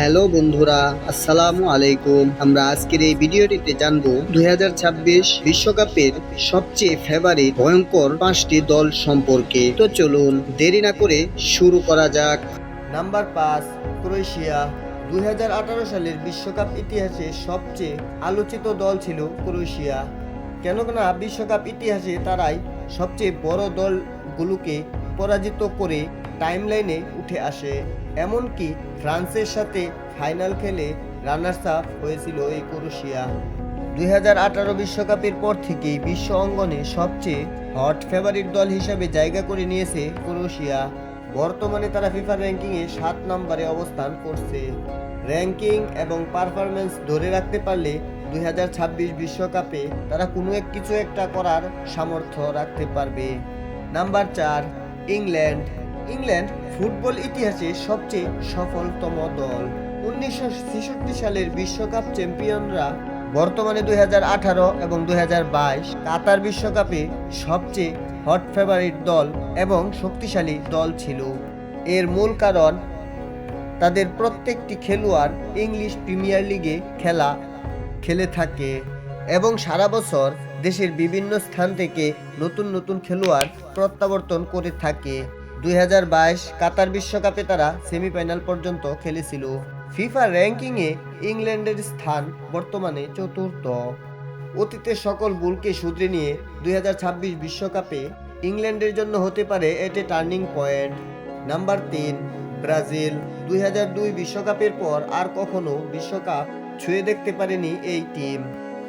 Hello বন্ধুরা, আসসালামু আলাইকুম। আমরা আজকের এই ভিডিওটিতে জানবো 2026 বিশ্বকাপের সবচেয়ে ফেভারিট ভয়ঙ্কর 5টি দল সম্পর্কে। তো চলুন দেরি না করে শুরু করা যাক। Number 5, Croatia. 2018 সালের বিশ্বকাপ ইতিহাসে সবচেয়ে আলোচিত দল ছিল ক্রোয়েশিয়া। কেননা বিশ্বকাপ ইতিহাসে তারাই সবচেয়ে বড় দলগুলোকে পরাজিত করে টাইমলাইনে উঠে আসে। এমনকি ফ্রান্সের সাথে ফাইনাল খেলে রানার্স আপ হয়েছিল এই ক্রোয়েশিয়া। 2018 বিশ্বকাপের পর থেকেই বিশ্ব অঙ্গনে সবচেয়ে হট ফেভারিট দল হিসাবে জায়গা করে নিয়েছে ক্রোয়েশিয়া। বর্তমানে তারা ফিফা র্যাঙ্কিংয়ে 7 নম্বরে অবস্থান করছে। র্যাঙ্কিং এবং পারফরম্যান্স ধরে রাখতে পারলে 2026 বিশ্বকাপে তারা কোনো কিছু একটা করার সামর্থ্য রাখতে পারবে। Number 4, England. ইংল্যান্ড ফুটবল ইতিহাসে সবচেয়ে সফলতম দল। 1966 সালের বিশ্বকাপ চ্যাম্পিয়নরা বর্তমানে 2018 এবং 2022 কাতার বিশ্বকাপে সবচেয়ে হট ফেভারিট দল এবং শক্তিশালী দল ছিল। এর মূল কারণ তাদের প্রত্যেকটি খেলোয়াড় ইংলিশ প্রিমিয়ার লিগে খেলে থাকে এবং সারা বছর দেশের বিভিন্ন স্থান থেকে নতুন নতুন খেলোয়াড় প্রত্যাবর্তন করে থাকে। 2022 কাতার বিশ্বকাপে তারা সেমিফাইনাল পর্যন্ত খেলেছিল। ফিফা র্যাঙ্কিংয়ে ইংল্যান্ডের স্থান বর্তমানে চতুর্থ। অতীতের সকল ভুলকে শুধরে নিয়ে 2026 বিশ্বকাপে ইংল্যান্ডের জন্য হতে পারে এটি টার্নিং পয়েন্ট। Number 3, Brazil. 2002 বিশ্বকাপের পর আর কখনো বিশ্বকাপ ছুঁয়ে দেখতে পারেনি এই টিম।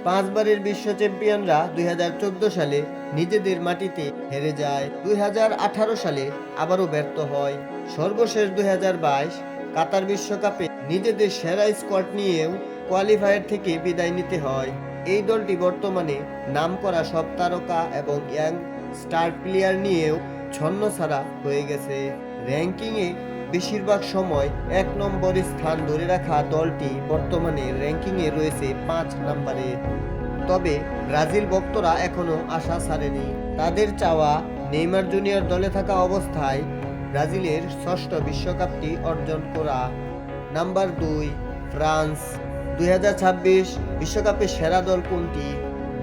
5 বারের বিশ্ব চ্যাম্পিয়নরা 2014 সালে নিজেদের মাটিতে হেরে যায়। 2018 সালে আবারও ব্যর্থ হয়। সর্বশেষ 2022 কাতার বিশ্বকাপে নিজেদের সেরা স্কোয়াড নিয়েও কোয়ালিফায়ার থেকে বিদায় নিতে হয়। এই দলটি বর্তমানে নামকরা সব তারকা এবং ইয়াং স্টার প্লেয়ার নিয়েও ছন্নছাড়া হয়ে গেছে। র্যাঙ্কিংয়ে বেশিরভাগ সময় 1 নম্বরে স্থান ধরে রাখা দলটি বর্তমানে র্যাঙ্কিংয়ে রয়েছে 5 নম্বরে। তবে ব্রাজিল ভক্তরা এখনো আশা ছাড়েনি। তাদের চাওয়া নেইমার জুনিয়র দলে থাকা অবস্থায় ব্রাজিলের 6ষ্ঠ বিশ্বকাপটি অর্জন করা। Number 2, France. 2026 বিশ্বকাপে সেরা দল কোনটি?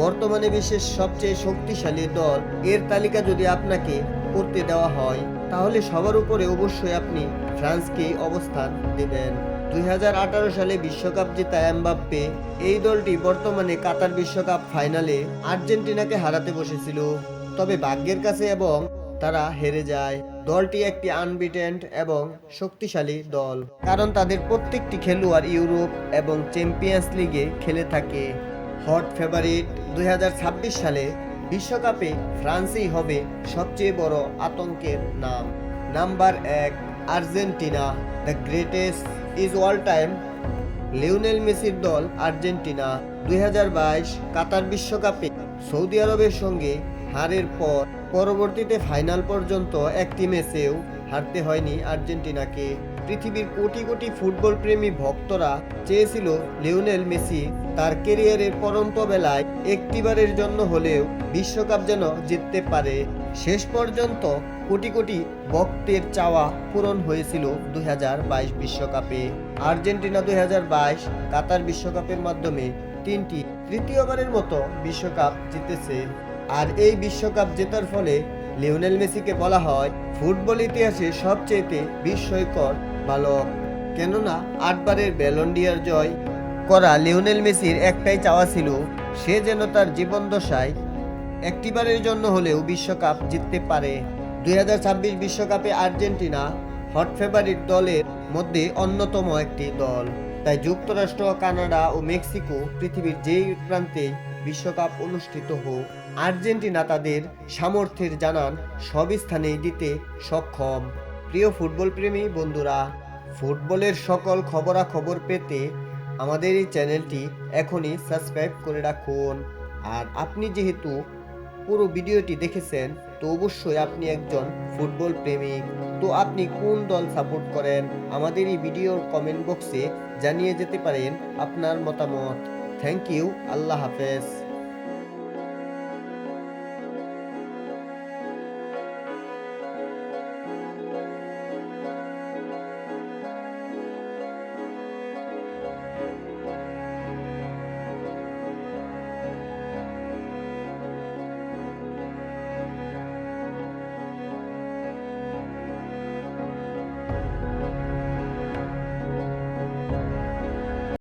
বর্তমানে বিশ্বের সবচেয়ে শক্তিশালী দল এর তালিকা যদি আপনাকে করতে দেওয়া হয় তাহলে সবার উপরে অবশ্যই আপনি ফ্রান্সকেই অবস্থান দেবেন। 2018 সালে বিশ্বকাপ জেতা এমবাপ্পে এই দলটি বর্তমানে কাতার বিশ্বকাপ ফাইনালে আর্জেন্টিনাকে হারাতে বসেছিল, তবে ভাগ্যের কাছে এবং তারা হেরে যায়। দলটি একটি আনবিটেন এবং শক্তিশালী দল, কারণ তাদের প্রত্যেকটি খেলোয়াড় ইউরোপ এবং চ্যাম্পিয়ন্স লিগে খেলে থাকে। হট ফেভারিট 2026 সালে বিশ্বকাপে ফ্রান্সই হবে সবচেয়ে বড় আতঙ্কের নাম। Number 1, Argentina. The greatest is all time. Lionel মেসির দল আর্জেন্টিনা 2022 কাতার বিশ্বকাপে সৌদি আরবের সঙ্গে হারের পর পরবর্তীতে ফাইনাল পর্যন্ত একটি ম্যাচেও হারতে হয়নি আর্জেন্টিনাকে। পৃথিবীর কোটি কোটি ফুটবল প্রেমী ভক্তরা চেয়েছিল লিওনেল মেসি তার ক্যারিয়ারের পরন্ত বেলায় একটিবারের জন্য হলেও বিশ্বকাপ যেন জিততে পারে। শেষ পর্যন্ত কোটি কোটি ভক্তের চাওয়া পূরণ হয়েছিল 2022 বিশ্বকাপে। আর্জেন্টিনা 2022 কাতার বিশ্বকাপের মাধ্যমে তৃতীয়বারের মতো বিশ্বকাপ জিতেছে। আর এই বিশ্বকাপ জেতার ফলে লিওনেল মেসিকে বলা হয় ফুটবল ইতিহাসে সবচেয়ে বিস্ময়কর বালক। কেননা 8 বারের ব্যালন ডি'অর জয় করা লিওনেল মেসির একটাই চাওয়া ছিল সে যেন তার জীবন দশায় একটিবারের জন্য হলেও বিশ্বকাপ জিততে পারে। 2026 বিশ্বকাপে আর্জেন্টিনা হট ফেভারিট দলের মধ্যে অন্যতম একটি দল। তাই যুক্তরাষ্ট্র, কানাডা ও মেক্সিকো পৃথিবীর যেই প্রান্তে বিশ্বকাপ অনুষ্ঠিত হোক, আর্জেন্টিনা তাদের সামর্থ্যের জানান সব স্থানেই দিতে সক্ষম। প্রিয় ফুটবল প্রেমী বন্ধুরা, ফুটবলের সকল খবরাখবর পেতে আমাদের এই চ্যানেলটি এখনই সাবস্ক্রাইব করে রাখুন। আর আপনি যেহেতু পুরো ভিডিওটি দেখেছেন তো অবশ্যই আপনি একজন ফুটবল প্রেমিক। তো আপনি কোন দল সাপোর্ট করেন আমাদের এই ভিডিওর কমেন্ট বক্সে জানিয়ে যেতে পারেন আপনার মতামত। Thank you. আল্লাহ হাফেজ।